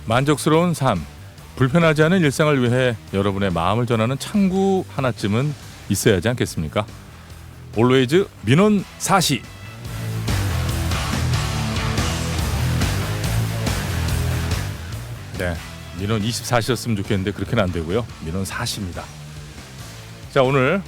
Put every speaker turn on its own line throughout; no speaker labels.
만족스러운 삶, 불편하지 않은 일상을 위해 여러분의 마음을 전하는 창구 하나쯤은 있어야 하지 않겠습니까? 올웨이즈 민원 사시. 네, 민원 24시였으면 좋겠는데 그렇게는 안 되고요. 민원 사시입니다. 자, 오늘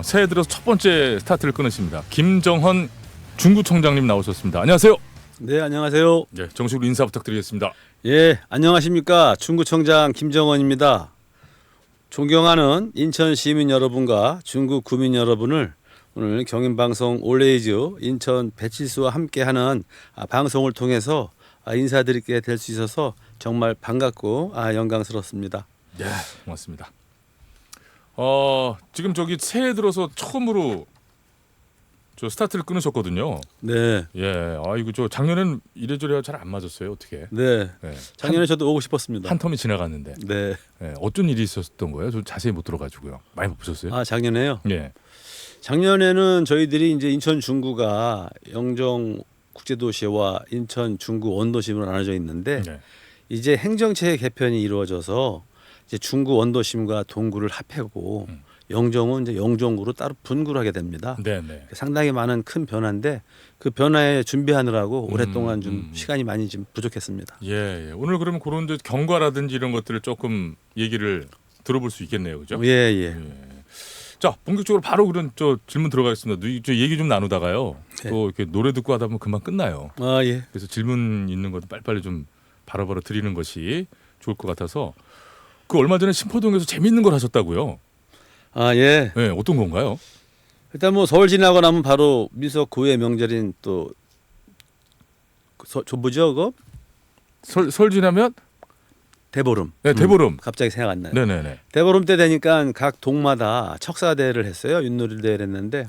새해 들어서 첫 번째 스타트를 끊으십니다. 김정헌 중구청장님 나오셨습니다. 안녕하세요.
네, 안녕하세요.
네, 정식으로 인사 부탁드리겠습니다.
예, 안녕하십니까. 중구청장 김정헌입니다. 존경하는 인천 시민 여러분과 중구 구민 여러분을 오늘 경인방송 올레이즈 인천 배칠수와 함께하는 방송을 통해서 인사드리게 될 수 있어서 정말 반갑고 영광스럽습니다.
네, 고맙습니다. 지금 저기 새해 들어서 처음으로 저 스타트를 끊으셨거든요.
네.
예, 이거 저 작년엔 이래저래 잘 안 맞았어요. 어떻게?
네.
네.
작년에 저도 오고 싶었습니다.
한 텀이 지나갔는데.
네.
예, 어쩐 일이 있었던 거예요? 좀 자세히 못 들어가지고요. 많이 바쁘셨어요?
작년에요?
예.
작년에는 저희들이 이제 인천 중구가 영종 국제도시와 인천 중구 원도심으로 나눠져 있는데
네.
이제 행정체 개편이 이루어져서 이제 중구 원도심과 동구를 합하고 영종은 이제 영종구로 따로 분구를 하게 됩니다.
네, 네.
상당히 많은 큰 변화인데 그 변화에 준비하느라고 오랫동안 좀 시간이 많이 좀 부족했습니다.
예. 오늘 그러면 그런 저 경과라든지 이런 것들을 조금 얘기를 들어볼 수 있겠네요, 그죠?
예, 예.
예. 자, 본격적으로 바로 그런 저 질문 들어가겠습니다. 저 얘기 좀 나누다가요.
네.
또 이렇게 노래 듣고 하다 보면 금방 끝나요.
예.
그래서 질문 있는 것도 빨리빨리 좀 바로바로 드리는 것이 좋을 것 같아서 그 얼마 전에 신포동에서 재밌는 걸 하셨다고요?
예.
네, 어떤 건가요?
일단 뭐 서울 지나고 나면 바로 민속 고유의 명절인 또 뭐죠, 그거?
설 지나면
대보름.
네, 대보름.
갑자기 생각 안 나요.
네네네.
대보름 때 되니까 각 동마다 척사대회를 했어요. 윷놀이 대회를 했는데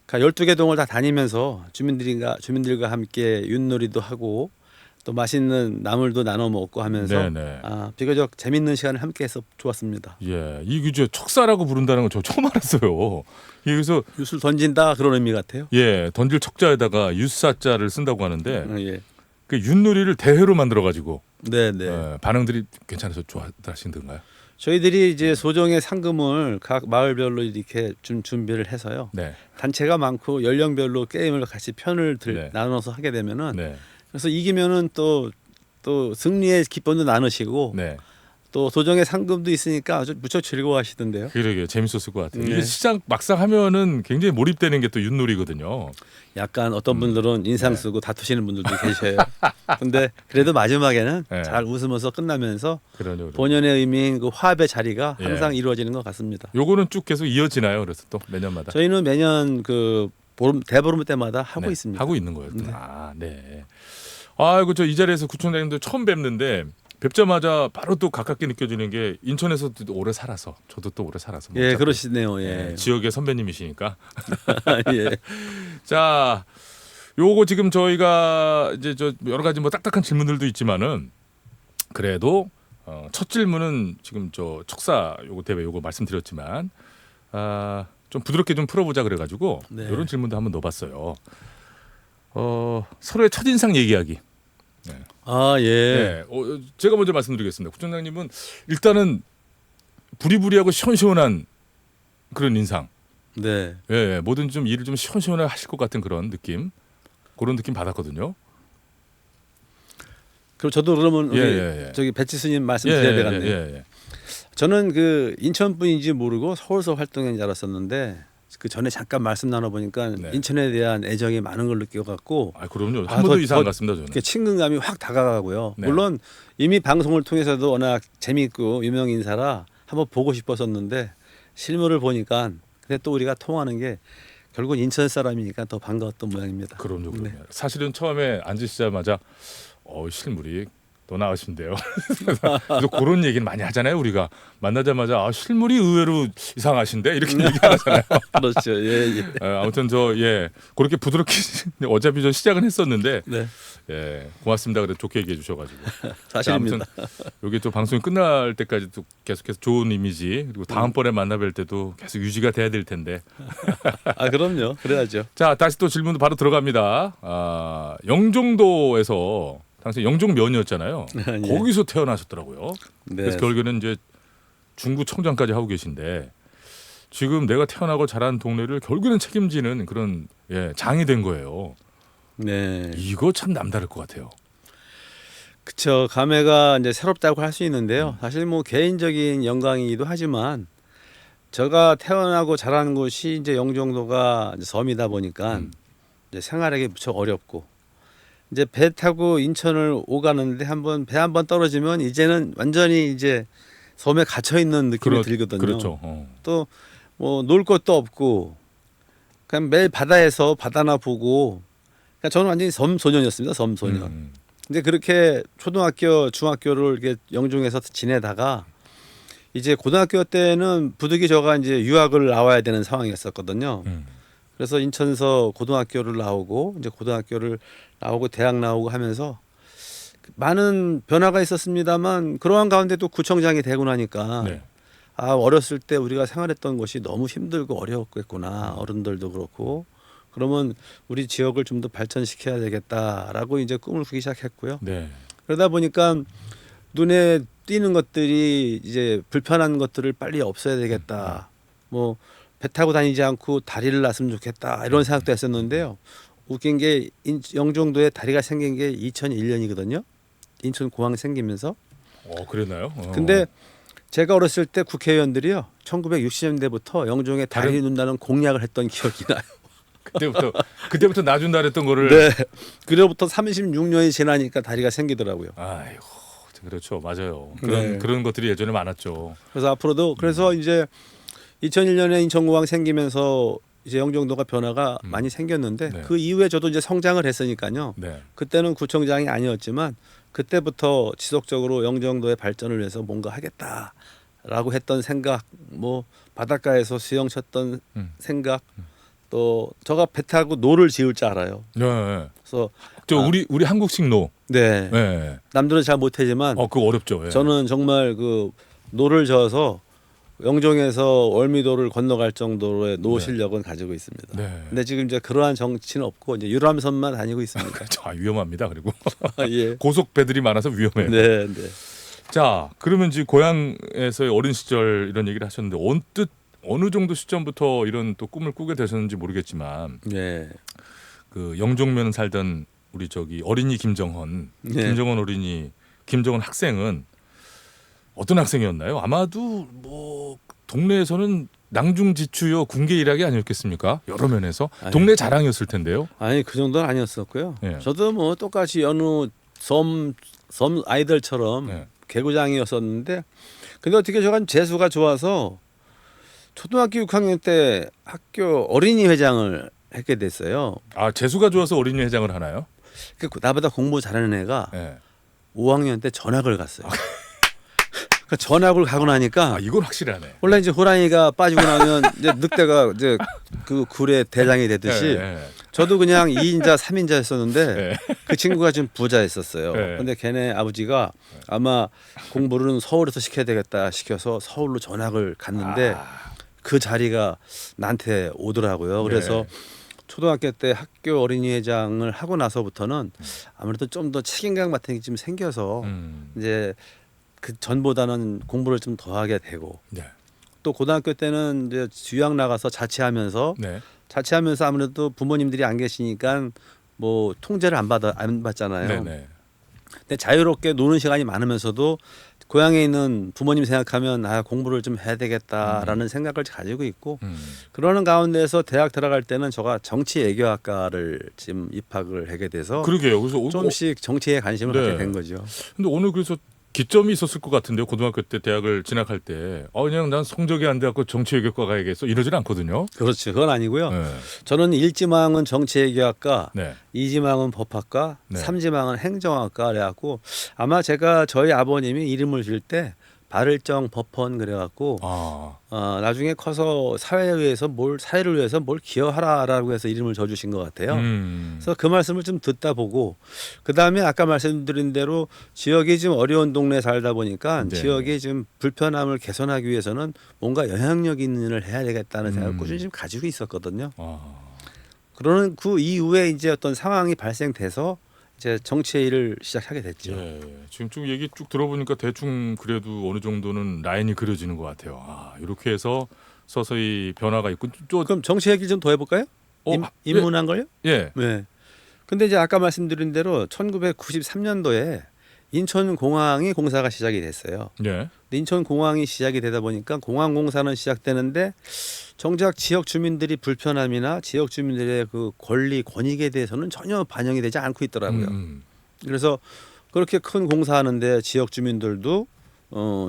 12개 동을 다 다니면서 주민들과 함께 윷놀이도 하고 또 맛있는 나물도 나눠 먹고 하면서
네네.
비교적 재밌는 시간을 함께해서 좋았습니다.
예, 이게 저 척사라고 부른다는 건 저 처음 알았어요. 그래서
윷을 던진다 그런 의미 같아요.
예, 던질 척자에다가 유사자를 쓴다고 하는데
예.
그 윷놀이를 대회로 만들어 가지고
네.
반응들이 괜찮아서 좋아하시던가요?
저희들이 이제 소정의 상금을 각 마을별로 이렇게 좀 준비를 해서요.
네.
단체가 많고 연령별로 게임을 같이 편을
네.
나눠서 하게 되면은
네.
그래서 이기면은 또 승리의 기쁨도 나누시고
네.
또 소정의 상금도 있으니까 아주 무척 즐거워하시던데요.
그러게요. 재밌었을 것 같아요.
네.
이게 시작 막상 하면은 굉장히 몰입되는 게 또 윷놀이거든요.
약간 어떤 분들은 인상 쓰고 다투시는 분들도 계셔요. 근데 그래도 마지막에는
네.
잘 웃으면서 끝나면서
그러네요.
본연의 의미인 그 화합의 자리가
예.
항상 이루어지는 것 같습니다.
요거는 쭉 계속 이어지나요? 그래서 또 매년마다
저희는 매년 그 대보름 때마다 하고
네,
있습니다.
하고 있는 거예요.
네.
네. 아이고 저 이 자리에서 구청장님도 처음 뵙는데 뵙자마자 바로 또 가깝게 느껴지는 게 인천에서도 오래 살아서 저도 또 오래 살아서 뭐
예,
어차피,
그러시네요. 예.
지역의 선배님이시니까.
예.
자, 요거 지금 저희가 이제 저 여러 가지 뭐 딱딱한 질문들도 있지만은 그래도 첫 질문은 지금 저 척사 요거 대회 요거 말씀드렸지만 좀 부드럽게 좀 풀어보자 그래가지고
네.
이런 질문도 한번 넣어봤어요. 서로의 첫인상 얘기하기.
예.
네, 제가 먼저 말씀드리겠습니다. 구청장님은 일단은 부리부리하고 시원시원한 그런 인상.
네.
예, 뭐든 좀 일을 좀 시원시원하게 하실 것 같은 그런 느낌. 그런 느낌 받았거든요.
그럼 저도 그러면 우리
예.
저기 배치수님 말씀드려야 되겠네요.
예.
저는 그 인천 분인지 모르고 서울서 활동인 줄 알았었는데 그 전에 잠깐 말씀 나눠보니까
네.
인천에 대한 애정이 많은 걸 느껴갖고
그럼요. 한 번도 이상 안 갔습니다, 저는.
이렇게 친근감이 확 다가가고요.
네.
물론 이미 방송을 통해서도 워낙 재미있고 유명 인사라 한번 보고 싶었었는데 실물을 보니까 근데 또 우리가 통하는 게 결국 인천 사람이니까 더 반가웠던 모양입니다.
그럼요.
네.
사실은 처음에 앉으시자마자 실물이 또 나으신데요. 그래서 그런 얘기는 많이 하잖아요. 우리가 만나자마자 실물이 의외로 이상하신데 이렇게 얘기하잖아요.
그렇죠. 예.
아무튼 그렇게 부드럽게 어차피 저 시작은 했었는데
네.
고맙습니다. 그래도 좋게 얘기해 주셔가지고.
사실입니다.
여기 또 방송이 끝날 때까지 또 계속해서 좋은 이미지 그리고 다음번에 만나뵐 때도 계속 유지가 돼야 될 텐데.
그럼요. 그래야죠.
자, 다시 또 질문도 바로 들어갑니다. 영종도에서 당시 영종면이었잖아요.
예.
거기서 태어나셨더라고요.
네.
그래서 결국에는 이제 중구 청장까지 하고 계신데 지금 내가 태어나고 자란 동네를 결국에는 책임지는 그런 장이 된 거예요.
네.
이거 참 남다를 것 같아요.
그쵸. 감회가 이제 새롭다고 할 수 있는데요. 사실 뭐 개인적인 영광이기도 하지만 제가 태어나고 자란 곳이 이제 영종도가 이제 섬이다 보니까 이제 생활하기 무척 어렵고 이제 배 타고 인천을 오가는데 배 한 번 떨어지면 이제는 완전히 이제 섬에 갇혀 있는 느낌이 들거든요.
그렇죠.
또 뭐 놀 것도 없고 그냥 매일 바다에서 바다나 보고 그러니까 저는 완전히 섬 소년이었습니다. 섬 소년. 근데 그렇게 초등학교, 중학교를 이렇게 영종에서 지내다가 이제 고등학교 때는 부득이 저가 이제 유학을 나와야 되는 상황이었었거든요. 그래서 인천서 고등학교를 나오고 이제 고등학교를 나오고 대학 나오고 하면서 많은 변화가 있었습니다만 그러한 가운데도 구청장이 되고 나니까
네.
아 어렸을 때 우리가 생활했던 것이 너무 힘들고 어려웠겠구나. 어른들도 그렇고 그러면 우리 지역을 좀 더 발전시켜야 되겠다라고 이제 꿈을 꾸기 시작했고요.
네.
그러다 보니까 눈에 띄는 것들이 이제 불편한 것들을 빨리 없애야 되겠다. 뭐 배 타고 다니지 않고 다리를 놨으면 좋겠다. 이런 생각도 했었는데요. 웃긴 게 영종도에 다리가 생긴 게 2001년이거든요. 인천공항 생기면서.
그랬나요?
근데 제가 어렸을 때 국회의원들이요. 1960년대부터 영종에 다리 놓는다는 공약을 했던 기억이 나요.
그때부터 놔준다 그랬던 거를.
네. 그로부터 36년이 지나니까 다리가 생기더라고요.
아이고, 그렇죠, 맞아요.
네.
그런 것들이 예전에 많았죠.
그래서 앞으로도 그래서 이제 2001년에 인천공항 생기면서 이제 영종도가 변화가 많이 생겼는데
네.
그 이후에 저도 이제 성장을 했으니까요.
네.
그때는 구청장이 아니었지만 그때부터 지속적으로 영종도의 발전을 위해서 뭔가 하겠다라고 했던 생각, 뭐 바닷가에서 수영 쳤던 생각, 또 저가 배 타고 노를 지을 줄 알아요.
네.
그래서
우리 한국식 노.
네.
네.
남들은 잘 못하지만
그거 어렵죠. 예.
저는 정말 그 노를 저어서 영종에서 월미도를 건너갈 정도의 노 실력은 가지고 있습니다.
네.
근데 지금 이제 그러한 정치는 없고 이제 유람선만 다니고 있습니다.
자, 위험합니다. 그리고
예.
고속 배들이 많아서 위험해요.
네, 네.
자, 그러면 이제 고향에서의 어린 시절 이런 얘기를 하셨는데 언뜻 어느 정도 시점부터 이런 또 꿈을 꾸게 되셨는지 모르겠지만
네.
그 영종면 살던 우리 어린이 김정헌,
네.
김정헌 어린이, 김정헌 학생은 어떤 학생이었나요? 아마도 뭐 동네에서는 낭중지추요 군계 일학이 아니었겠습니까? 여러 면에서 동네 자랑이었을 텐데요.
아니 그 정도는 아니었었고요.
예.
저도 뭐 똑같이 어느 섬 아이들처럼
네.
개구장이었었는데 근데 어떻게 저간 재수가 좋아서 초등학교 6학년 때 학교 어린이 회장을 했게 됐어요.
아, 재수가 좋아서 어린이 회장을 하나요?
그 나보다 공부 잘하는 애가
네.
5학년 때 전학을 갔어요. 그 전학을 가고 나니까
이건 확실하네.
원래 이제 호랑이가 빠지고 나면 이제 늑대가 이제 그 굴의 대장이 되듯이
네.
저도 그냥 2인자 3인자였었는데
네.
그 친구가 좀 부자였었어요.
네.
근데 걔네 아버지가 아마 공부를 서울에서 시켜야 되겠다 시켜서 서울로 전학을 갔는데 그 자리가 나한테 오더라고요. 그래서
네.
초등학교 때 학교 어린이회장을 하고 나서부터는 아무래도 좀 더 책임감 같은 게 좀 생겨서 이제 그 전보다는 공부를 좀 더 하게 되고
네.
또 고등학교 때는 이제 유학 나가서 자취하면서
네.
아무래도 부모님들이 안 계시니까 뭐 통제를 안 받잖아요.
네. 네.
근데 자유롭게 노는 시간이 많으면서도 고향에 있는 부모님 생각하면 공부를 좀 해야 되겠다라는 생각을 가지고 있고 그러는 가운데서 대학 들어갈 때는 제가 정치외교학과를 지금 입학을 하게 돼서
그러게요. 그래서
조금씩 정치에 관심을
네.
갖게 된 거죠.
근데 오늘 그래서 기점이 있었을 것 같은데요. 고등학교 때 대학을 진학할 때 그냥 난 성적이 안 돼갖고 정치외교과 가야겠어 이러지는 않거든요.
그렇죠. 그건 아니고요.
네.
저는 1지망은 정치외교학과,
네.
2지망은 법학과,
네.
3지망은 행정학과 그래갖고 아마 제가 저희 아버님이 이름을 줄 때 발을정 법헌 그래갖고 나중에 커서 사회를 위해서 뭘 기여하라라고 해서 이름을 줘주신 것 같아요. 그래서 그 말씀을 좀 듣다 보고 그 다음에 아까 말씀드린 대로 지역이 좀 어려운 동네에 살다 보니까
네.
지역이 좀 불편함을 개선하기 위해서는 뭔가 영향력 있는 일을 해야 되겠다는 생각을 꾸준히 좀 가지고 있었거든요. 그러는 그 이후에 이제 어떤 상황이 발생돼서 이제 정치의 일을 시작하게 됐죠.
예, 지금 쭉 얘기 쭉 들어보니까 대충 그래도 어느 정도는 라인이 그려지는 것 같아요. 아, 이렇게 해서 서서히 변화가 있고 또
그럼 정치 얘기 좀 더 해볼까요? 인문한 걸요?
예,
네. 근데 이제 아까 말씀드린 대로 1993년도에 인천공항이 공사가 시작이 됐어요.
예,
근데 인천공항이 시작이 되다 보니까 공항공사는 시작되는데 정작 지역 주민들이 불편함이나 지역 주민들의 그 권리 권익에 대해서는 전혀 반영이 되지 않고 있더라고요. 그래서 그렇게 큰 공사하는데 지역 주민들도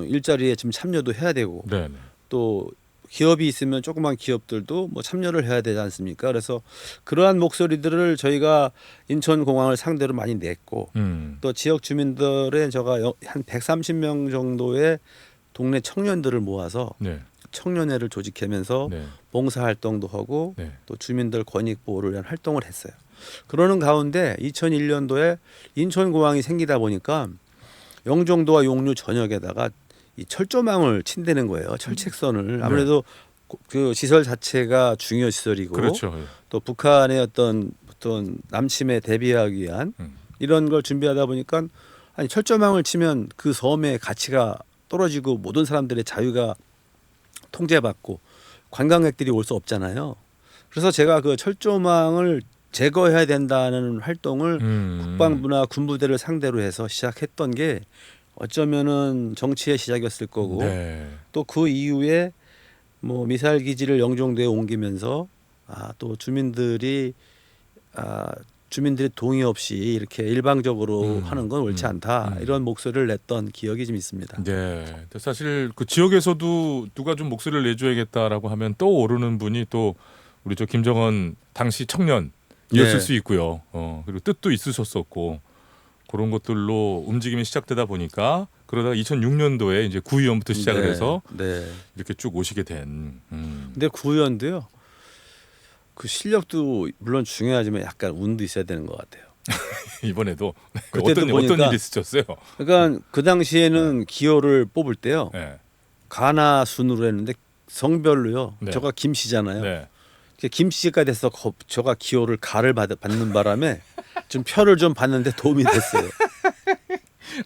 일자리에 좀 참여도 해야 되고
네, 네.
또 기업이 있으면 조그만 기업들도 뭐 참여를 해야 되지 않습니까? 그래서 그러한 목소리들을 저희가 인천공항을 상대로 많이 냈고 또 지역 주민들의 제가 한 130명 정도의 동네 청년들을 모아서
네,
청년회를 조직하면서
네,
봉사활동도 하고
네.
또 주민들 권익 보호를 위한 활동을 했어요. 그러는 가운데 2001년도에 인천공항이 생기다 보니까 영종도와 용류 전역에다가 이 철조망을 친다는 거예요. 철책선을. 아무래도 그 시설 자체가 중요 시설이고
그렇죠. 예.
또 북한의 어떤 남침에 대비하기 위한 이런 걸 준비하다 보니까 아니 철조망을 치면 그 섬의 가치가 떨어지고 모든 사람들의 자유가 통제받고 관광객들이 올 수 없잖아요. 그래서 제가 그 철조망을 제거해야 된다는 활동을 국방부나 군부대를 상대로 해서 시작했던 게 어쩌면은 정치의 시작이었을 거고
네.
또 그 이후에 뭐 미사일 기지를 영종도에 옮기면서 또 주민들이 동의 없이 이렇게 일방적으로 하는 건 옳지 않다 이런 목소리를 냈던 기억이 좀 있습니다.
네. 근데 사실 그 지역에서도 누가 좀 목소리를 내줘야겠다라고 하면 떠오르는 분이 또 우리 저 김정은 당시 청년이었을
네.
수 있고요. 그리고 뜻도 있으셨었고 그런 것들로 움직임이 시작되다 보니까 그러다가 2006년도에 이제 구의원부터 시작을
네.
해서
네.
이렇게 쭉 오시게 된.
근데 구의원도요. 그 실력도 물론 중요하지만 약간 운도 있어야 되는 것 같아요.
이번에도
그때도
어떤
보니까
일이 있으셨어요?
그러니까 그 당시에는 기호를 뽑을 때요.
네.
가나 순으로 했는데 성별로요.
네.
저가 김 씨잖아요.
네.
김 씨가 돼서 저가 기호를 가를 받는 바람에 좀 표를 좀 받는데 도움이 됐어요.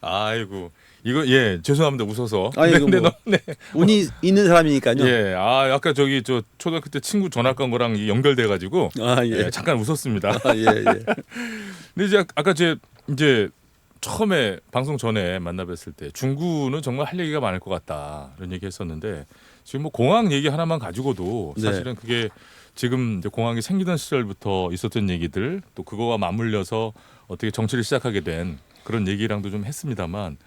아이고 이거 죄송합니다 웃어서.
아니, 이거 뭐
네.
운이 있는 사람이니까요.
예, 아까 저기 저 초등학교 때 친구 전화 건 거랑 연결돼 가지고
예.
잠깐 웃었습니다.
예.
근데 이제 아까 이제 처음에 방송 전에 만나 뵀을 때 중구는 정말 할 얘기가 많을 것 같다 이런 얘기했었는데 지금 뭐 공항 얘기 하나만 가지고도
네.
사실은 그게 지금 이제 공항이 생기던 시절부터 있었던 얘기들 또 그거와 맞물려서 어떻게 정치를 시작하게 된 그런 얘기랑도 좀 했습니다만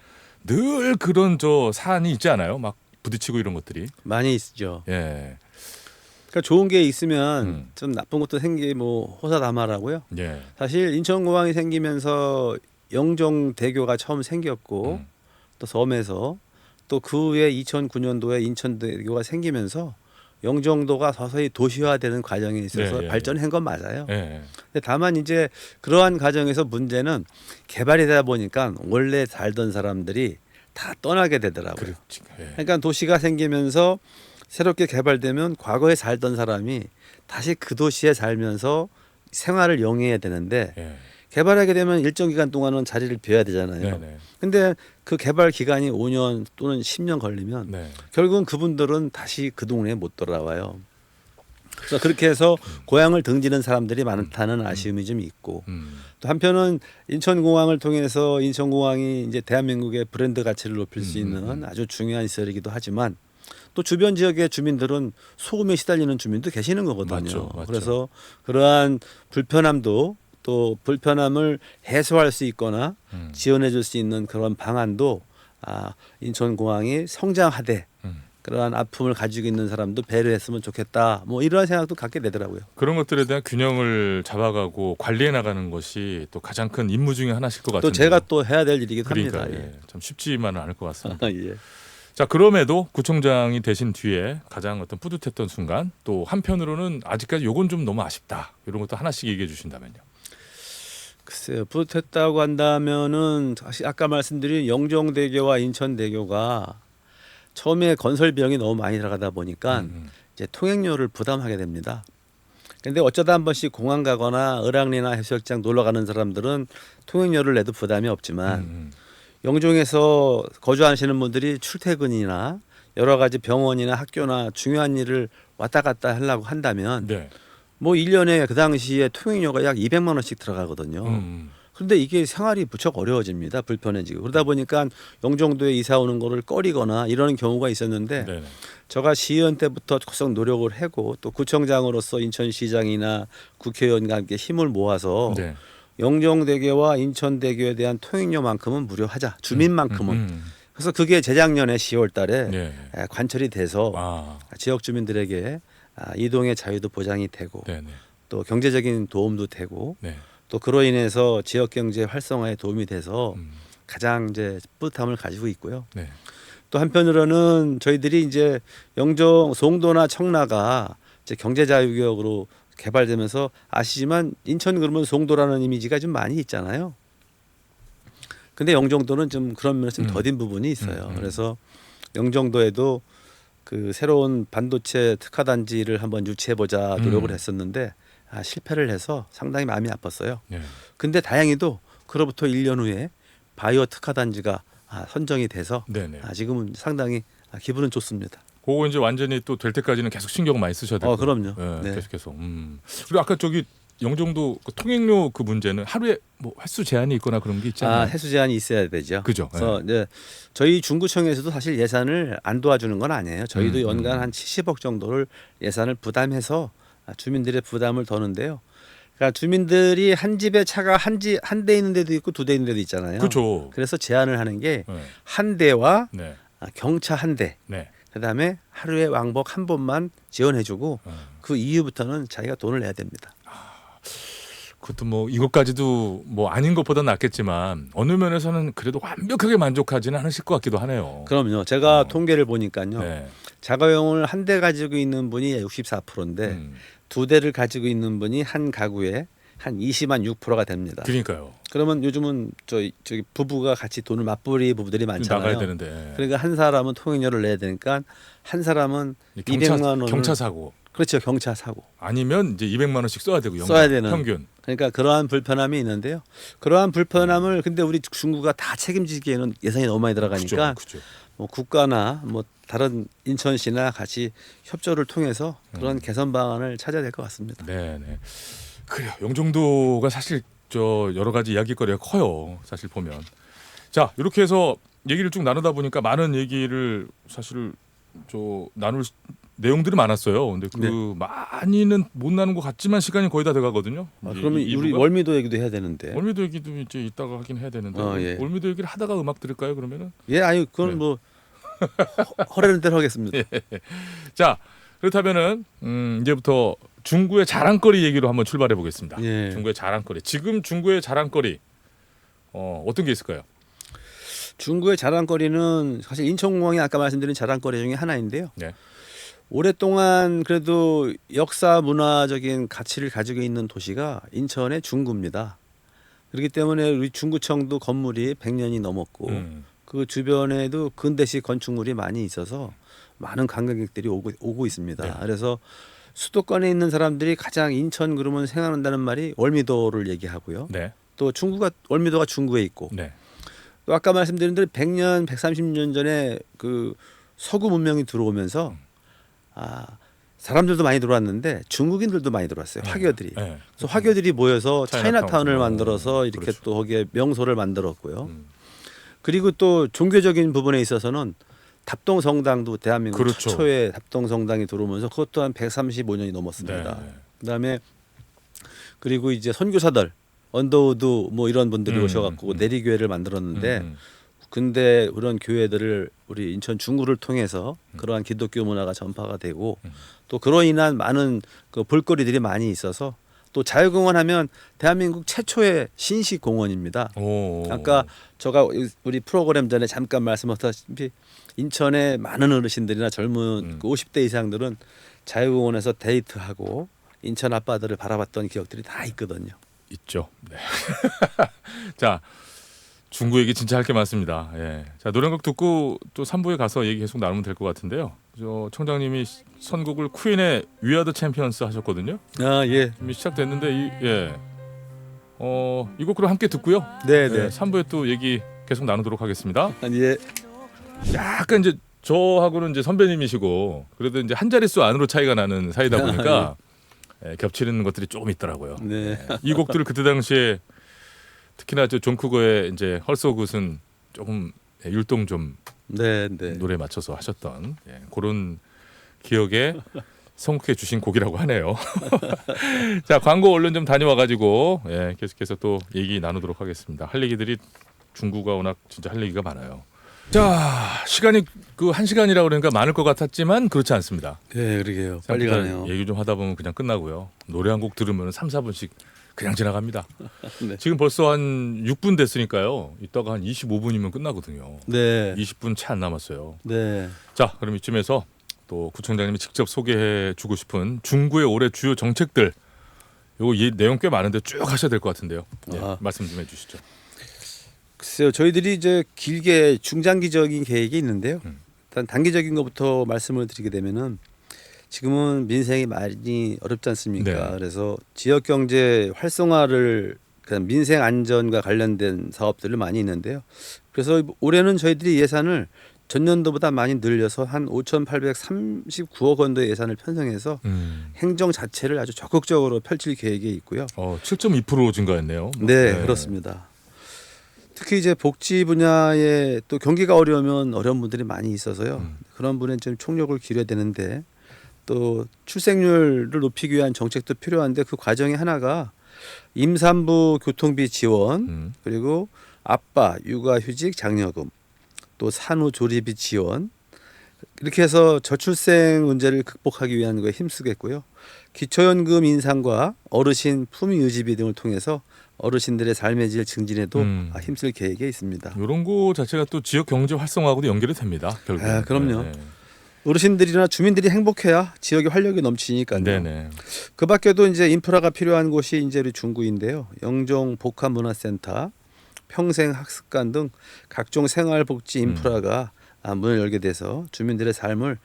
늘 그런 저 사안이 있지 않아요? 막 부딪히고 이런 것들이.
많이 있죠.
예.
그러니까 좋은 게 있으면 좀 나쁜 것도 뭐 호사다마라고요.
예.
사실 인천공항이 생기면서 영종대교가 처음 생겼고 또 섬에서 또 그 후에 2009년도에 인천대교가 생기면서 영종도가 서서히 도시화되는 과정에 있어서
네,
발전한 건 맞아요.
예.
근데 다만 이제 그러한 과정에서 문제는 개발이 되다 보니까 원래 살던 사람들이 다 떠나게 되더라고요.
그렇지. 예.
그러니까 도시가 생기면서 새롭게 개발되면 과거에 살던 사람이 다시 그 도시에 살면서 생활을 영위해야 되는데
예.
개발하게 되면 일정 기간 동안은 자리를 비워야 되잖아요.
네네.
근데 그 개발 기간이 5년 또는 10년 걸리면
네.
결국은 그분들은 다시 그 동네에 못 돌아와요. 그래서 그렇게 해서 고향을 등지는 사람들이 많다는 아쉬움이 좀 있고 또 한편은 인천공항을 통해서 인천공항이 이제 대한민국의 브랜드 가치를 높일 수 있는 아주 중요한 시설이기도 하지만 또 주변 지역의 주민들은 소음에 시달리는 주민도 계시는 거거든요.
맞죠.
그래서 그러한 불편함도 또 불편함을 해소할 수 있거나 지원해 줄 수 있는 그런 방안도 인천공항이 성장하되 그러한 아픔을 가지고 있는 사람도 배려했으면 좋겠다. 뭐 이러한 생각도 갖게 되더라고요.
그런 것들에 대한 균형을 잡아가고 관리해 나가는 것이 또 가장 큰 임무 중에 하나실 것 같은데.
또 제가 또 해야 될 일이기도
그러니까
합니다.
참 쉽지만은 않을 것 같습니다.
예.
자, 그럼에도 구청장이 되신 뒤에 가장 어떤 뿌듯했던 순간 또 한편으로는 아직까지 요건 좀 너무 아쉽다 이런 것도 하나씩 얘기해 주신다면요.
글쎄요, 뿌듯했다고 한다면은 사실 아까 말씀드린 영종대교와 인천대교가 처음에 건설 비용이 너무 많이 들어가다 보니까 이제 통행료를 부담하게 됩니다. 근데 어쩌다 한 번씩 공항 가거나 을왕리나 해수욕장 놀러 가는 사람들은 통행료를 내도 부담이 없지만 영종에서 거주하시는 분들이 출퇴근이나 여러 가지 병원이나 학교나 중요한 일을 왔다 갔다 하려고 한다면
네.
뭐 1년에 그 당시에 통행료가 약 200만 원씩 들어가거든요. 그런데 이게 생활이 무척 어려워집니다. 불편해지고. 그러다 보니까 영종도에 이사 오는 거를 꺼리거나 이러는 경우가 있었는데
네.
제가 시의원 때부터 계속 노력을 하고 또 구청장으로서 인천시장이나 국회의원과 함께 힘을 모아서
네.
영종대교와 인천대교에 대한 통행료만큼은 무료하자. 주민만큼은. 그래서 그게 재작년에 10월 달에
네.
관철이 돼서
아.
지역 주민들에게 이동의 자유도 보장이 되고
네. 네.
또 경제적인 도움도 되고
네.
또 그로 인해서 지역 경제 활성화에 도움이 돼서 가장 이제 뿌듯함을 가지고 있고요.
네.
또 한편으로는 저희들이 이제 영종 송도나 청라가 이제 경제자유구역으로 개발되면서 아시지만 인천 그러면 송도라는 이미지가 좀 많이 있잖아요. 근데 영종도는 좀 그런 면에서 좀 더딘 부분이 있어요. 그래서 영종도에도 그 새로운 반도체 특화단지를 한번 유치해보자 노력을 했었는데 실패를 해서 상당히 마음이 아팠어요.
네.
근데 다행히도 그로부터 1년 후에 바이오 특화단지가 선정이 돼서
네네.
지금은 상당히 기분은 좋습니다.
그거 이제 완전히 또 될 때까지는 계속 신경 많이 쓰셔야 되고.
그럼요.
네,
네.
계속. 그리고 아까 저기 영종도 그 통행료 그 문제는 하루에 뭐 횟수 제한이 있거나 그런 게 있잖아요.
해수 제한이 있어야 되죠.
그죠.
그래서 이제 저희 중구청에서도 사실 예산을 안 도와주는 건 아니에요. 저희도 연간 한 70억 정도를 예산을 부담해서 주민들의 부담을 더는데요. 그러니까 주민들이 한 집에 차가 한 대 있는 데도 있고 2대 있는 데도 있잖아요.
그렇죠.
그래서 제한을 하는 게
네.
한 대와
네.
경차 한 대.
네.
그다음에 하루에 왕복 한 번만 지원해주고 그 이후부터는 자기가 돈을 내야 됩니다.
그것도 뭐 이것까지도 뭐 아닌 것보다 낫겠지만 어느 면에서는 그래도 완벽하게 만족하지는 않으실 것 같기도 하네요.
그럼요. 제가 통계를 보니까요.
네.
자가용을 한 대 가지고 있는 분이 64%인데 2대를 가지고 있는 분이 한 가구에 한 20.6%가 됩니다.
그러니까요.
그러면 요즘은 저기 부부가 같이 돈을 맞벌이 부부들이 많잖아요.
나가야 되는데.
그러니까 한 사람은 통행료를 내야 되니까 한 사람은
경차,
200만 원을
경차 사고
그렇죠. 경차 사고
아니면 이제 200만 원씩 써야 되고
써야 되는
평균.
그러니까 그러한 불편함이 있는데요. 그러한 불편함을 근데 우리 중구가 다 책임지기에는 예산이 너무 많이 들어가니까
그죠.
뭐 국가나 뭐 다른 인천시나 같이 협조를 통해서 그런 개선 방안을 찾아야 될 것 같습니다.
네, 네. 그래요. 영종도가 사실 저 여러 가지 이야기거리가 커요. 사실 보면. 자, 이렇게 해서 얘기를 쭉 나누다 보니까 많은 얘기를 사실 저 나눌 내용들이 많았어요. 근데 그
네.
많이는 못 나눈 것 같지만 시간이 거의 다 돼가거든요.
그러면
이
우리
부가?
월미도 얘기도 해야 되는데.
월미도 얘기도 이제 이따가 하긴 해야 되는데
예.
월미도 얘기를 하다가 음악 들을까요? 그러면은
아니 그건
네.
뭐 허라는 대로 하겠습니다.
자 그렇다면은 이제부터 중구의 자랑거리 얘기로 한번 출발해 보겠습니다.
예.
중구의 자랑거리. 지금 중구의 자랑거리 어떤 게 있을까요?
중구의 자랑거리는 사실 인천공항이 아까 말씀드린 자랑거리 중에 하나인데요.
네.
오랫동안 그래도 역사 문화적인 가치를 가지고 있는 도시가 인천의 중구입니다. 그렇기 때문에 우리 중구청도 건물이 100년이 넘었고 그 주변에도 근대식 건축물이 많이 있어서 많은 관광객들이 오고 있습니다.
네.
그래서 수도권에 있는 사람들이 가장 인천 그러면 생각난다는 말이 월미도를 얘기하고요.
네.
또 월미도가 중구에 있고
네.
또 아까 말씀드린 대로 100년, 130년 전에 그 서구 문명이 들어오면서 사람들도 많이 들어왔는데 중국인들도 많이 들어왔어요. 화교들이.
네.
그래서 화교들이 모여서
차이나타운.
차이나타운을 만들어서 이렇게
그렇죠.
또 거기에 명소를 만들었고요. 그리고 또 종교적인 부분에 있어서는 답동성당도 대한민국
그렇죠.
최초의 답동성당이 들어오면서 그것도 한 135년이 넘었습니다.
네.
그다음에 그리고 이제 선교사들 언더우드 뭐 이런 분들이 오셔갖고 내리교회를 만들었는데 근데 그런 교회들을 우리 인천 중구를 통해서 그러한 기독교 문화가 전파가 되고 또 그로 인한 많은 그 볼거리들이 많이 있어서 또 자유공원 하면 대한민국 최초의 신식 공원입니다.
오.
아까 제가 우리 프로그램 전에 잠깐 말씀하셨다시피 인천의 많은 어르신들이나 젊은 그 50대 이상들은 자유공원에서 데이트하고 인천 앞바다를 바라봤던 기억들이 다 있거든요.
있죠. 네. 자, 중구 얘기 진짜 할 게 많습니다. 예. 자, 노래 한 곡 듣고 또 3부에 가서 얘기 계속 나누면 될 것 같은데요. 저 청장님이 선곡을 퀸의 We Are the Champions 하셨거든요.
아 예.
이미 시작됐는데 이 곡으로 함께 듣고요.
네네.
3부에 또 얘기 계속 나누도록 하겠습니다.
예.
약간 이제 저하고는 이제 선배님이시고 그래도 이제 한 자릿수 안으로 차이가 나는 사이다 보니까 겹치는 것들이 조금 있더라고요.
네.
이 곡들을 그때 당시에 특히나 저 존 쿠거의 이제 헐소굿은 조금 율동 좀
네.
노래에 맞춰서 하셨던 그런 기억에 선곡해 주신 곡이라고 하네요. 자, 광고 얼른 좀 다녀와가지고 계속해서 또 얘기 나누도록 하겠습니다. 할 얘기들이 중구가 워낙 진짜 할 얘기가 많아요. 자, 시간이 그 1시간이라고 그러니까 많을 것 같았지만 그렇지 않습니다.
네, 그러게요. 빨리 가네요.
얘기 좀 하다 보면 그냥 끝나고요. 노래 한 곡 들으면 3, 4분씩 그냥 지나갑니다.
네.
지금 벌써 한 6분 됐으니까요. 이따가 한 25분이면 끝나거든요.
네.
20분 채 안 남았어요.
네.
자, 그럼 이쯤에서 또 구청장님이 직접 소개해 주고 싶은 중구의 올해 주요 정책들 요거 이 내용 꽤 많은데 쭉 하셔야 될 것 같은데요. 말씀 좀 해주시죠.
글쎄요, 저희들이 이제 길게 중장기적인 계획이 있는데요. 일단 단기적인 것부터 말씀을 드리게 되면은 지금은 민생이 많이 어렵지 않습니까?
네.
그래서 지역 경제 활성화를 그냥 민생 안전과 관련된 사업들을 많이 있는데요. 그래서 올해는 저희들이 예산을 전년도보다 많이 늘려서 한 5,839억 원도의 예산을 편성해서 행정 자체를 아주 적극적으로 펼칠 계획이 있고요.
7.2% 증가했네요.
네, 그렇습니다. 특히 이제 복지 분야에 또 경기가 어려우면 어려운 분들이 많이 있어서요. 그런 분에 좀 총력을 기울여야 되는데 또 출생률을 높이기 위한 정책도 필요한데 그 과정의 하나가 임산부 교통비 지원 그리고 아빠 육아휴직 장려금 또 산후조리비 지원 이렇게 해서 저출생 문제를 극복하기 위한 거에 힘쓰겠고요. 기초연금 인상과 어르신 품위유지비 등을 통해서 어르신들의 삶의 질 증진에도 힘쓸 계획에 있습니다.
이런 거 자체가 또 지역 경제 활성화하고도 연결이 됩니다. 결국.
그럼요. 어르신들이나 주민들이 행복해야 지역의 활력이 넘치니까요.
네네.
그 밖에도 이제 인프라가 필요한 곳이 이제 우리 중구인데요. 영종 복합문화센터, 평생학습관 등 각종 생활복지 인프라가 문을 열게 돼서 주민들의 삶을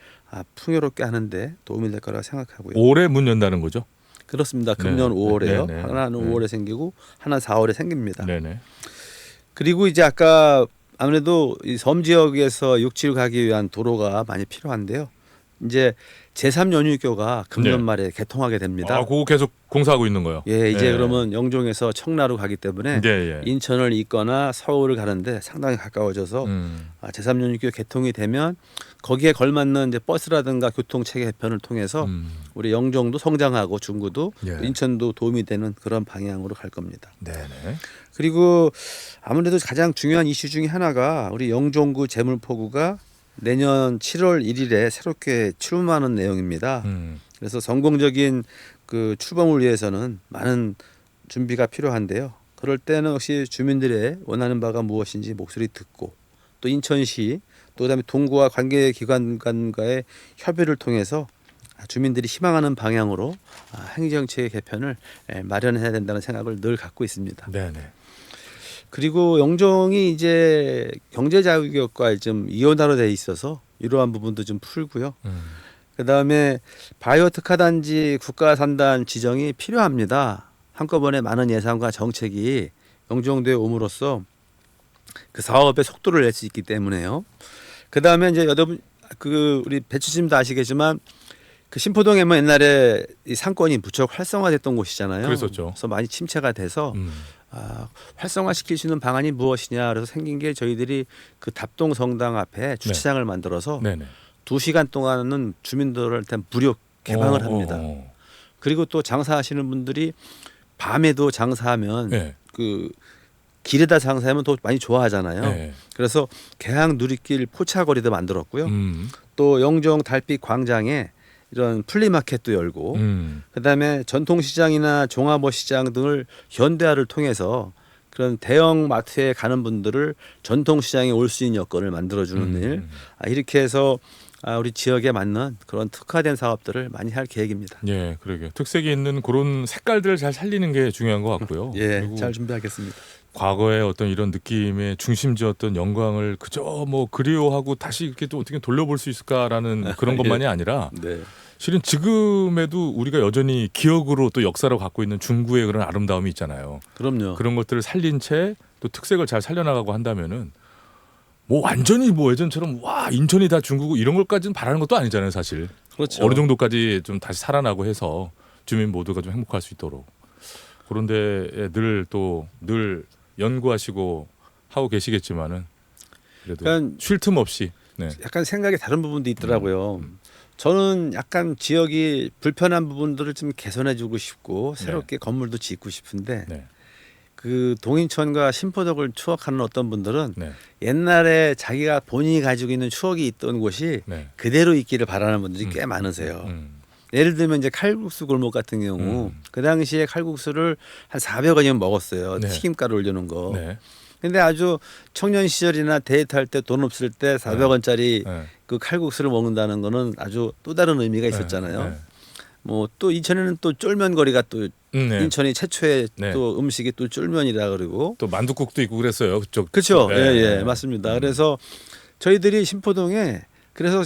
풍요롭게 하는데 도움이 될 거라고 생각하고요.
올해 문 연다는 거죠?
그렇습니다. 금년 5월에요.
네네.
하나는 5월에 생기고 하나 4월에 생깁니다.
네네.
그리고 이제 아까 아무래도 이 섬 지역에서 육지를 가기 위한 도로가 많이 필요한데요. 이제 제3연유교가 금년 말에 개통하게 됩니다.
그거 계속 공사하고 있는 거요.
이제 그러면 영종에서 청라로 가기 때문에 인천을 잇거나 서울을 가는데 상당히 가까워져서 제3연유교 개통이 되면 거기에 걸맞는 이제 버스라든가 교통 체계 개편을 통해서 우리 영종도 성장하고 중구도 인천도 도움이 되는 그런 방향으로 갈 겁니다.
네네.
그리고 아무래도 가장 중요한 이슈 중에 하나가 우리 영종구 재물포구가 내년 7월 1일에 새롭게 출범하는 내용입니다. 그래서 성공적인 그 출범을 위해서는 많은 준비가 필요한데요. 그럴 때는 역시 주민들의 원하는 바가 무엇인지 목소리 듣고 또 인천시 또 그다음에 동구와 관계기관과의 협의를 통해서 주민들이 희망하는 방향으로 행정체계 개편을 마련해야 된다는 생각을 늘 갖고 있습니다.
네네.
그리고 영종이 이제 경제자유구역과 좀 이원화로 돼 있어서 이러한 부분도 좀 풀고요. 그다음에 바이오 특화단지 국가산단 지정이 필요합니다. 한꺼번에 많은 예산과 정책이 영종도에 옴으로써 그 사업의 속도를 낼 수 있기 때문에요. 그다음에 이제 여러분 우리 배추님도 아시겠지만 그 신포동에만 옛날에 이 상권이 무척 활성화됐던 곳이잖아요.
그랬었죠.
그래서 많이 침체가 돼서 활성화시킬 수 있는 방안이 무엇이냐 그래서 생긴 게 저희들이 그 답동 성당 앞에 주차장을 만들어서 2시간 동안은 주민들한테 무료 개방을 합니다. 그리고 또 장사하시는 분들이 밤에도 장사하면 그 길에다 장사하면 더 많이 좋아하잖아요. 그래서 개항 누리길 포차거리도 만들었고요. 또 영종 달빛 광장에 이런 플리마켓도 열고 그다음에 전통시장이나 종합어시장 등을 현대화를 통해서 그런 대형 마트에 가는 분들을 전통시장에 올 수 있는 여건을 만들어주는 일 이렇게 해서 우리 지역에 맞는 그런 특화된 사업들을 많이 할 계획입니다.
그러게요. 특색이 있는 그런 색깔들을 잘 살리는 게 중요한 것 같고요.
잘 준비하겠습니다.
과거의 어떤 이런 느낌의 중심지였던 영광을 그저 뭐 그리워하고 다시 이렇게 또 어떻게 돌려볼 수 있을까라는 그런 것만이 아니라
네.
실은 지금에도 우리가 여전히 기억으로 또 역사로 갖고 있는 중구의 그런 아름다움이 있잖아요.
그럼요.
그런 것들을 살린 채 또 특색을 잘 살려나가고 한다면은 뭐 완전히 뭐 예전처럼 와 인천이 다 중구고 이런 것까지는 바라는 것도 아니잖아요, 사실.
그렇죠.
어느 정도까지 좀 다시 살아나고 해서 주민 모두가 좀 행복할 수 있도록 그런데 늘 연구하시고 하고 계시겠지만은 그래도
그러니까
쉴 틈 없이 네.
약간 생각이 다른 부분도 있더라고요. 저는 약간 지역이 불편한 부분들을 좀 개선해주고 싶고 새롭게 건물도 짓고 싶은데
네.
그 동인천과 신포덕을 추억하는 어떤 분들은
네.
옛날에 자기가 본인이 가지고 있는 추억이 있던 곳이
네.
그대로 있기를 바라는 분들이 꽤 많으세요. 예를 들면 이제 칼국수 골목 같은 경우 그 당시에 칼국수를 한 400원이면 먹었어요.
네.
튀김가루 올려놓은 거.
네.
근데 아주 청년 시절이나 데이트할 때 돈 없을 때 400원짜리
네.
그 칼국수를 먹는다는 거는 아주 또 다른 의미가 있었잖아요.
네.
뭐 또 인천에는 또 쫄면 거리가 또
네.
인천이 최초의
네.
또 음식이 또 쫄면이라 그러고
또 만둣국도 있고 그랬어요. 그쪽.
그렇죠.
네.
예, 맞습니다. 그래서 저희들이 신포동에 그래서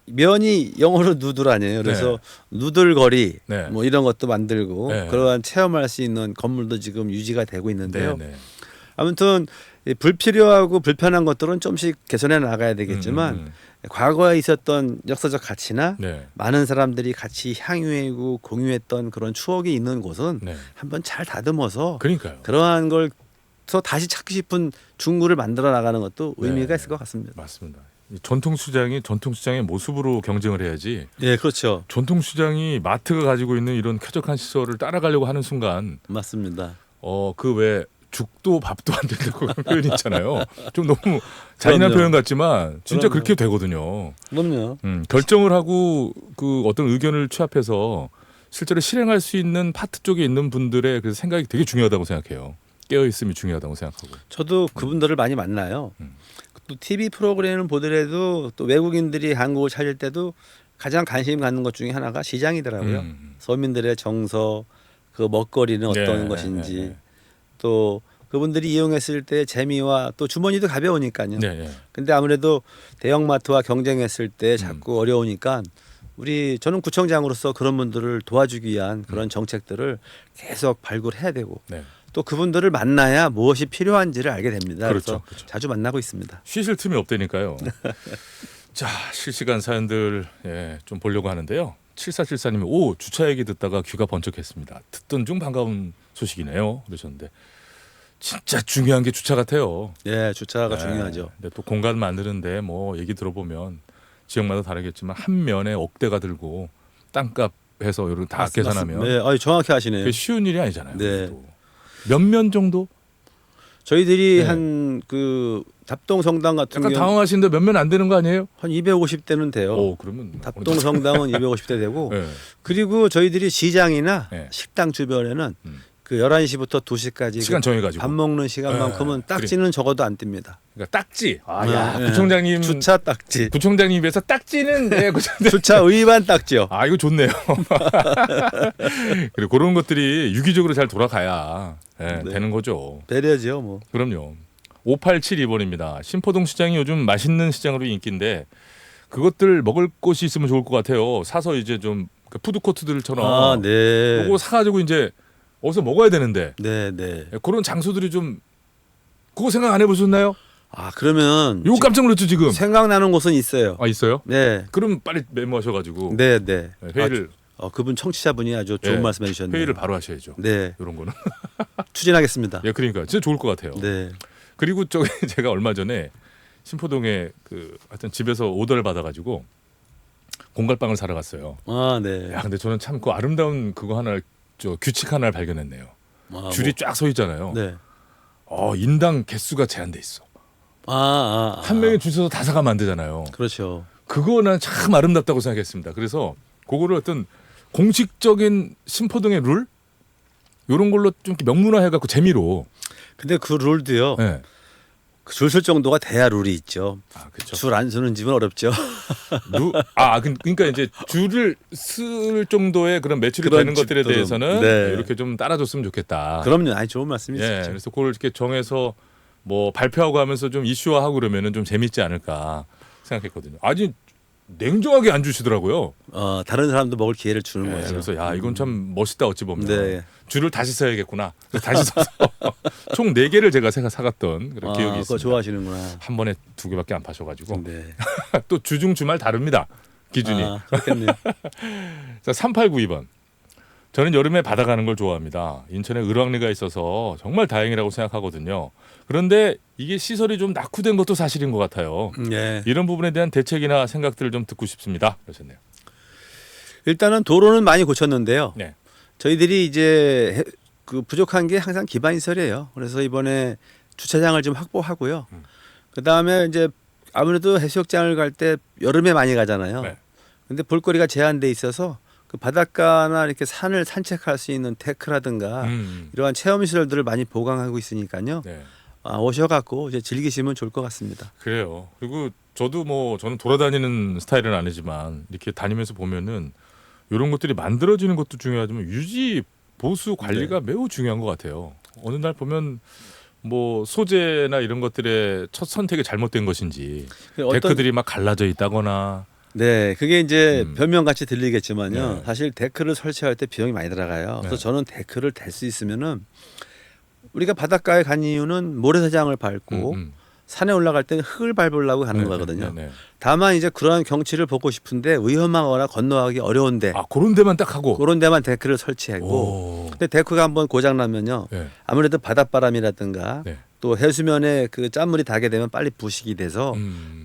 면이 영어로 누들 아니에요. 그래서 누들거리
네.
뭐 이런 것도 만들고
네.
그러한 체험할 수 있는 건물도 지금 유지가 되고 있는데요.
네. 네.
아무튼 이 불필요하고 불편한 것들은 좀씩 개선해 나가야 되겠지만 과거에 있었던 역사적 가치나
네.
많은 사람들이 같이 향유하고 공유했던 그런 추억이 있는 곳은
네.
한번 잘 다듬어서
그러니까요.
그러한 걸 더 다시 찾고 싶은 중구를 만들어 나가는 것도 의미가
네.
있을 것 같습니다.
맞습니다. 이 전통시장이 전통시장의 모습으로 경쟁을 해야지.
예, 그렇죠.
전통시장이 마트가 가지고 있는 이런 쾌적한 시설을 따라가려고 하는 순간
맞습니다.
그 왜 죽도 밥도 안 된다고 그런 표현이 있잖아요. 좀 너무 잔인한
그럼요.
표현 같지만 진짜
그럼요.
그렇게 되거든요.
그럼요.
결정을 하고 그 어떤 의견을 취합해서 실제로 실행할 수 있는 파트 쪽에 있는 분들의 그 생각이 되게 중요하다고 생각해요. 깨어 있음이 중요하다고 생각하고.
저도 그분들을 많이 만나요. 또 TV 프로그램을 보더라도 또 외국인들이 한국을 찾을 때도 가장 관심 갖는 것 중에 하나가 시장이더라고요. 서민들의 정서, 그 먹거리는 어떤
네,
것인지,
네,
또 그분들이 이용했을 때 재미와 또 주머니도 가벼우니까요.
네, 네.
근데 아무래도 대형마트와 경쟁했을 때 자꾸 어려우니까 저는 구청장으로서 그런 분들을 도와주기 위한 그런 정책들을 계속 발굴해야 되고
네.
또 그분들을 만나야 무엇이 필요한지를 알게 됩니다.
그렇죠,
그래서
그렇죠.
자주 만나고 있습니다.
쉬실 틈이 없다니까요. 자, 실시간 사연들 좀 보려고 하는데요. 7474님이 주차 얘기 듣다가 귀가 번쩍했습니다. 듣던 중 반가운 소식이네요. 그러셨는데 진짜 중요한 게 주차 같아요.
예, 주차가
네.
중요하죠.
근데 또 공간 만드는데 뭐 얘기 들어보면 지역마다 다르겠지만 한 면에 억대가 들고 땅값 해서 이런 다 계산하면
네, 정확히 하시네요.
그게 쉬운 일이 아니잖아요.
네.
몇 면 정도?
저희들이
네.
한 그 답동 성당 같은
약간
경우
당황하시는데 몇 면 안 되는 거 아니에요?
한 250대는 돼요.
그러면
답동 성당은 250대 되고
네.
그리고 저희들이 시장이나
네.
식당 주변에는 그 11시부터 2시까지
시간 정해가지고
밥 먹는 시간만큼은
네.
딱지는 적어도 안 띱니다.
그러니까 딱지.
네.
구청장님
주차 딱지.
구청장님 위해서 딱지는
주차 위반 딱지요.
이거 좋네요. 그리고 그런 것들이 유기적으로 잘 돌아가야
네.
되는 거죠.
배려죠, 뭐.
그럼요. 5872번입니다. 신포동 시장이 요즘 맛있는 시장으로 인기인데 그것들 먹을 곳이 있으면 좋을 것 같아요. 사서 이제 좀 푸드코트들처럼
네.
그거 사가지고 이제 어디서 먹어야 되는데
네, 네.
그런 장소들이 좀 그거 생각 안 해보셨나요?
그러면
이거 깜짝 놀랐죠 지금.
생각나는 곳은 있어요.
있어요?
네.
그럼 빨리 메모하셔가지고
네, 네.
회의를
그분 청취자분이 아주 좋은
네,
말씀해 주셨네요.
회의를 바로 하셔야죠.
네.
이런 거는.
추진하겠습니다.
그러니까 진짜 좋을 것 같아요.
네.
그리고 제가 얼마 전에 신포동에 하여튼 집에서 오더를 받아가지고 공갈빵을 사러 갔어요.
네.
근데 저는 참 그 아름다운 그거 하나 규칙 하나를 발견했네요. 줄이 쫙 서 있잖아요.
네.
인당 개수가 제한돼 있어.
한
한 명이 줄 서서 다 사가면 안 되잖아요.
그렇죠.
그거는 참 아름답다고 생각했습니다. 그래서 그거를 어떤 공식적인 신포동의 룰 이런 걸로 좀 이렇게 명문화해갖고 재미로.
근데 그 룰도요.
네.
줄 쓸 정도가 돼야 룰이 있죠.
그렇죠.
줄 안 서는 집은 어렵죠.
그러니까 이제 줄을 쓸 정도의 그런 매출이
그런
되는 것들에
집들은,
대해서는
네.
이렇게 좀 따라줬으면 좋겠다.
그럼요. 아니 좋은 말씀이시죠.
예, 그래서 그걸 이렇게 정해서 뭐 발표하고 하면서 좀 이슈화하고 그러면은 좀 재밌지 않을까 생각했거든요. 아주 냉정하게 안 주시더라고요.
다른 사람도 먹을 기회를 주는
예,
거죠.
그래서 야 이건 참 멋있다 어찌 보면.
네.
줄을 다시 써야겠구나. 그래서 다시 써서 총 4개를 제가 사갔던 그런 기억이
그거
있습니다.
좋아하시는구나.
한 번에 2개밖에 안 파셔가지고
네.
또 주중 주말 다릅니다. 기준이.
그렇겠네요.
자, 3892번. 저는 여름에 바다 가는 걸 좋아합니다. 인천에 을왕리가 있어서 정말 다행이라고 생각하거든요. 그런데 이게 시설이 좀 낙후된 것도 사실인 것 같아요.
네.
이런 부분에 대한 대책이나 생각들을 좀 듣고 싶습니다. 그러셨네요.
일단은 도로는 많이 고쳤는데요.
네.
저희들이 이제 그 부족한 게 항상 기반 시설이에요. 그래서 이번에 주차장을 좀 확보하고요. 그 다음에 이제 아무래도 해수욕장을 갈 때 여름에 많이 가잖아요.
네.
근데 볼거리가 제한돼 있어서 그 바닷가나 이렇게 산을 산책할 수 있는 데크라든가 이러한 체험 시설들을 많이 보강하고 있으니까요.
네.
오셔갖고 이제 즐기시면 좋을 것 같습니다.
그래요. 그리고 저는 돌아다니는 스타일은 아니지만 이렇게 다니면서 보면은 이런 것들이 만들어지는 것도 중요하지만 유지 보수 관리가 매우 중요한 것 같아요. 어느 날 보면 뭐 소재나 이런 것들의 첫 선택이 잘못된 것인지 데크들이 막 갈라져 있다거나.
네, 그게 이제 변명같이 들리겠지만요.
네.
사실 데크를 설치할 때 비용이 많이 들어가요. 그래서
네.
저는 데크를 댈 수 있으면은 우리가 바닷가에 간 이유는 모래사장을 밟고 산에 올라갈 때는 흙을 밟으려고 가는 거거든요.
네.
다만 이제 그러한 경치를 보고 싶은데 위험하거나 건너가기 어려운데
그런 데만 딱 하고.
그런 데만 데크를 설치하고. 근데 데크가 한번 고장 나면요.
네.
아무래도 바닷바람이라든가
네.
또 해수면에 그 짠물이 닿게 되면 빨리 부식이 돼서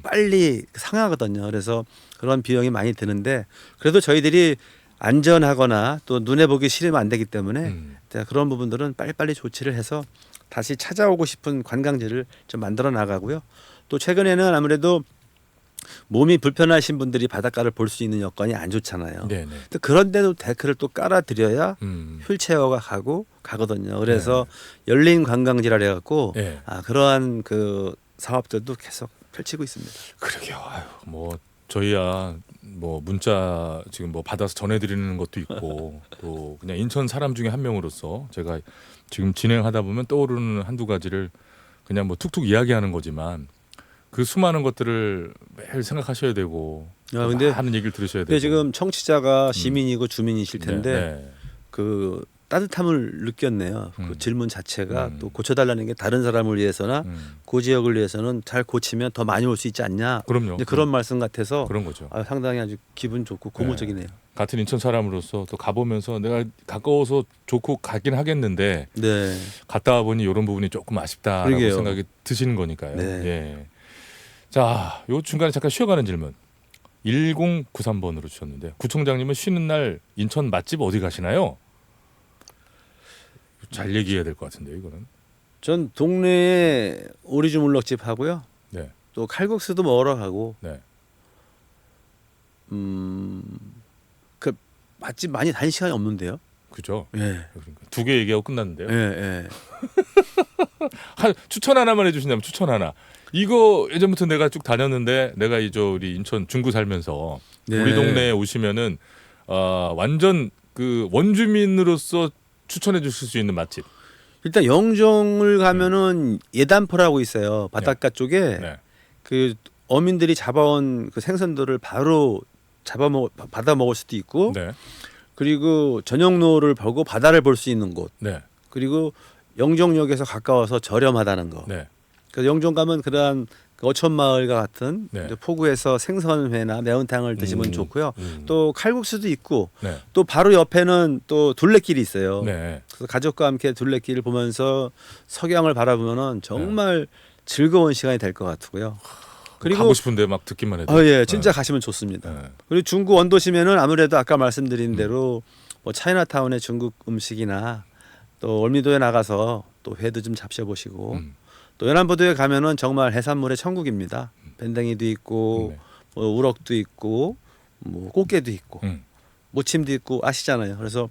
빨리 상하거든요. 그래서 그런 비용이 많이 드는데 그래도 저희들이 안전하거나 또 눈에 보기 싫으면 안 되기 때문에 그런 부분들은 빨리빨리 조치를 해서 다시 찾아오고 싶은 관광지를 좀 만들어 나가고요. 또 최근에는 아무래도 몸이 불편하신 분들이 바닷가를 볼 수 있는 여건이 안 좋잖아요.
네네.
또 그런데도 데크를 또 깔아드려야 휠체어가 가거든요. 그래서 열린 관광지라 해갖고
네.
그러한 그 사업들도 계속 펼치고 있습니다.
그러게요. 뭐 저희야 뭐 문자 지금 뭐 받아서 전해드리는 것도 있고 또 그냥 인천 사람 중에 한 명으로서 제가 지금 진행하다 보면 떠오르는 한두 가지를 그냥 뭐 툭툭 이야기하는 거지만 그 수많은 것들을 매일 생각하셔야 되고
근데
많은 얘기를 들으셔야 되고.
근데 지금 청취자가 시민이고 주민이실 텐데
네.
그 따뜻함을 느꼈네요. 그 질문 자체가 또 고쳐달라는 게 다른 사람을 위해서나 그 지역을 위해서는 잘 고치면 더 많이 올 수 있지 않냐.
그럼요.
이제 그런 말씀 같아서
그런 거죠.
상당히 아주 기분 좋고 고무적이네요.
같은 인천 사람으로서 또 가보면서 내가 가까워서 좋고 가긴 하겠는데
네.
갔다 와 보니 이런 부분이 조금 아쉽다라고
그러게요.
생각이 드시는 거니까요.
네.
예. 자, 요 중간에 잠깐 쉬어가는 질문. 1093번으로 주셨는데 구청장님은 쉬는 날 인천 맛집 어디 가시나요? 잘 얘기해야 될 것 같은데요, 이거는.
전 동네에 오리주물럭집 하고요.
네.
또 칼국수도 먹으러 가고.
네.
그 맛집 많이 다닐 시간이 없는데요.
그죠?
예.
그러니까 2개 얘기하고 끝났는데요.
예.
추천 하나만 해주신다면 추천 하나. 이거 예전부터 내가 쭉 다녔는데 내가 우리 인천 중구 살면서
네.
우리 동네에 오시면은 완전 그 원주민으로서 추천해 주실 수 있는 맛집.
일단 영종을 가면은 예단포라고 있어요. 바닷가 쪽에
네.
그 어민들이 잡아온 그 생선들을 바로 받아 먹을 수도 있고,
네.
그리고 저녁노를 보고 바다를 볼 수 있는 곳,
네.
그리고 영종역에서 가까워서 저렴하다는 거.
네.
그래서 영종 가면 그러한 그 어촌마을과 같은
네.
포구에서 생선회나 매운탕을 드시면 좋고요. 또 칼국수도 있고,
네.
또 바로 옆에는 또 둘레길이 있어요.
네.
그래서 가족과 함께 둘레길을 보면서 석양을 바라보면은 정말 즐거운 시간이 될 것 같고요. 그리고
가고 싶은데 막 듣기만 해도.
예, 진짜 가시면 좋습니다.
네.
그리고 중구 원도시면은 아무래도 아까 말씀드린 대로 뭐 차이나타운의 중국 음식이나 또 월미도에 나가서 또 회도 좀 잡숴보시고 또 연안부두에 가면은 정말 해산물의 천국입니다. 밴댕이도 있고 뭐 우럭도 있고 뭐 꽃게도 있고 무침도 있고 아시잖아요. 그래서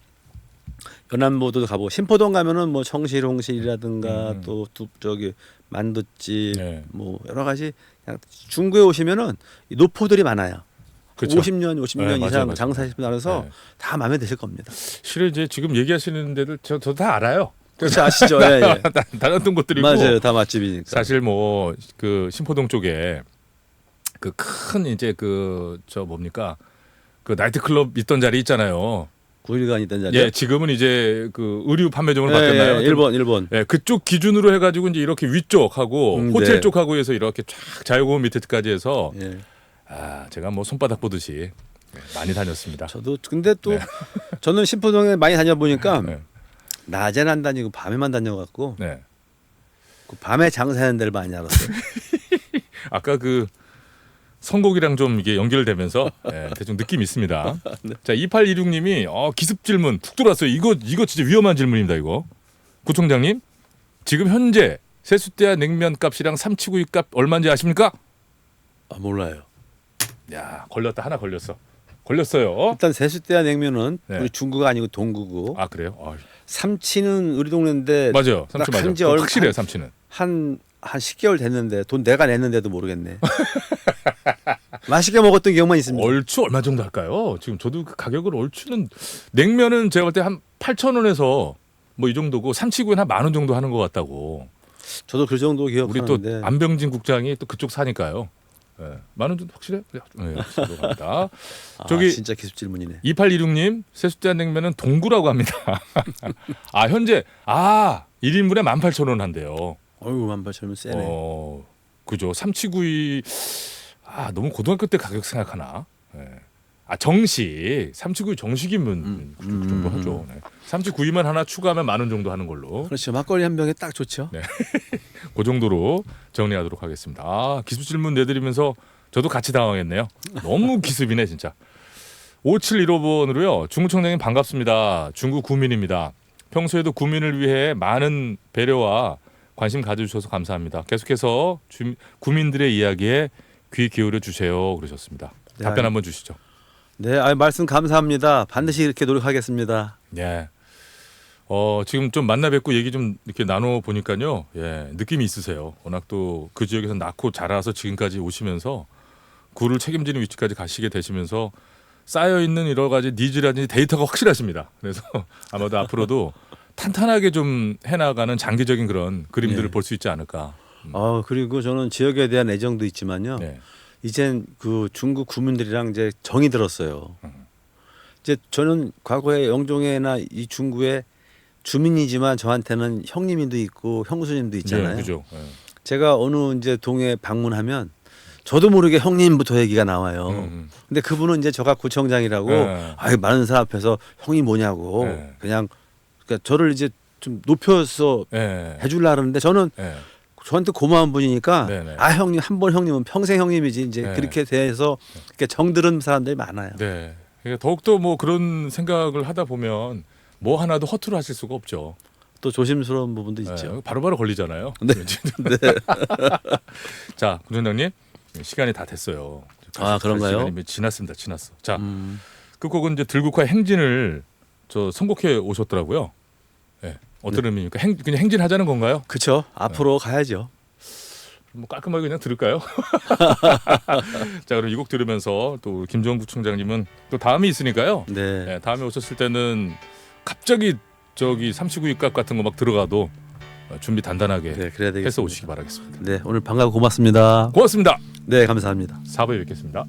연안보도 가보고 신포동 가면은 뭐 청실홍실이라든가 또 저기 만두집
네.
뭐 여러 가지 그냥 중구에 오시면은 이 노포들이 많아요.
그렇죠.
50년
네,
이상
맞아요, 맞아요.
장사하시면서
네.
다 마음에 드실 겁니다.
실은 이제 지금 얘기하시는 데들 저도 다 알아요.
그렇죠, 아시죠? 예, 예.
다녔던 곳들이고
맞아요, 다 맛집이니까.
사실 뭐 그 신포동 쪽에 그 큰 이제 그 저 뭡니까 그 나이트클럽 있던 자리 있잖아요.
9일간 있던 자리.
예, 지금은 이제 그 의류 판매점으로 바뀌었나요?
예, 일본.
예, 그쪽 기준으로 해가지고 이제 이렇게 위쪽하고 호텔
네.
쪽하고 해서 이렇게 쫙 자유공원 밑에까지 해서
예.
아 제가 뭐 손바닥 보듯이 많이 다녔습니다.
저도 근데 또 저는 신포동에 많이 다녀보니까
네.
낮에는 안 다니고 밤에만 다녀갖고
네.
그 밤에 장사하는 데를 많이 알았어요.
아까 그 선곡이랑 좀 이게 연결되면서 대충 느낌이 있습니다.
네.
자, 2826님이 기습 질문 툭 들어왔어요. 이거 진짜 위험한 질문입니다. 이거 구청장님 지금 현재 세숫대야 냉면 값이랑 삼치구이 값 얼마인지 아십니까?
아, 몰라요.
야 걸렸다 하나 걸렸어요.
일단 세숫대야 냉면은
네.
우리 중구가 아니고 동구고
아 그래요?
삼치는 우리 동네인데
맞아요. 삼치
나
맞아요.
간지
확실해요. 삼치는.
한 10개월 됐는데 돈 내가 냈는데도 모르겠네. 맛있게 먹었던 기억만 있습니다.
얼추 얼마 정도 할까요? 지금 저도 그 가격을 얼추는 냉면은 제가 볼 때 한 8,000원에서 뭐 이 정도고 삼치구이는 한 10,000원 정도 하는 것 같다고.
저도 그 정도
우리
기억하는데.
또 안병진 국장이 또 그쪽 사니까요. 예. 10,000원 정도 확실해? 네, 확실히 갑니다. 저기
진짜 기습 질문이네.
2826님 세숫대 냉면은 동구라고 합니다. 아 현재 1인분에 18,000원 한대요.
어이구 18,000원 세네.
그죠. 삼치구이 너무 고등학교 때 가격 생각하나? 예. 정식 삼치구이 정식이면 그 정도 하죠. 네. 삼치구이만 하나 추가하면 10,000원 정도 하는 걸로.
그렇죠. 막걸리 한 병에 딱 좋죠.
네. 그 정도로 정리하도록 하겠습니다. 기습 질문 내드리면서 저도 같이 당황했네요. 너무 기습이네 진짜. 5715번으로요. 중구청장님 반갑습니다. 중구 구민입니다. 평소에도 구민을 위해 많은 배려와 관심 가져주셔서 감사합니다. 계속해서 구민들의 이야기에 귀 기울여 주세요. 그러셨습니다.
네,
답변 한번 주시죠.
네, 말씀 감사합니다. 반드시 이렇게 노력하겠습니다.
예. 지금 좀 만나 뵙고 얘기 좀 이렇게 나눠 보니까요. 예, 느낌이 있으세요. 워낙 또 그 지역에서 낳고 자라서 지금까지 오시면서 구를 책임지는 위치까지 가시게 되시면서 쌓여 있는 여러 가지 니즈라든지 데이터가 확실하십니다. 그래서 아마도 앞으로도 탄탄하게 좀 해나가는 장기적인 그런 그림들을
네.
볼 수 있지 않을까.
그리고 저는 지역에 대한 애정도 있지만요.
네.
이젠 그 중구 구민들이랑 이제 정이 들었어요. 이제 저는 과거에 영종에나 이 중구에 주민이지만 저한테는 형님도 있고 형수님도 있잖아요.
네, 그죠. 예.
제가 어느 이제 동에 방문하면 저도 모르게 형님부터 얘기가 나와요. 근데 그분은 이제 저가 구청장이라고
네.
많은 사람 앞에서 형이 뭐냐고
네.
그러니까 저를 이제 좀 높여서
예.
해주려 하는데 저는
예.
저한테 고마운 분이니까
네네.
형님 한 번 형님은 평생 형님이지 이제
네.
그렇게 대해서 이렇게 정들은 사람들이 많아요.
네. 그러니까 더욱더 뭐 그런 생각을 하다 보면 뭐 하나도 허투루 하실 수가 없죠.
또 조심스러운 부분도 있죠.
예, 바로바로 걸리잖아요.
네.
네. 자, 군장님 시간이 다 됐어요.
그런가요?
시간이 지났습니다. 자, 끝곡은 이제 들국화 행진을 선곡해 오셨더라고요. 네. 어떤 의미입니까? 그냥 행진하자는 건가요?
그렇죠. 앞으로 가야죠.
뭐 깔끔하게 그냥 들을까요? 자, 그럼 이 곡 들으면서 또 김정은 구청장님은 또 다음이 있으니까요.
네.
네, 다음에 오셨을 때는 갑자기 저기 삼치구이 값 같은 거 막 들어가도 준비 단단하게
네, 그래야 되겠습니다.
해서 오시기 바라겠습니다.
네, 오늘 반가워 고맙습니다.
고맙습니다.
네, 감사합니다.
4부에 뵙겠습니다.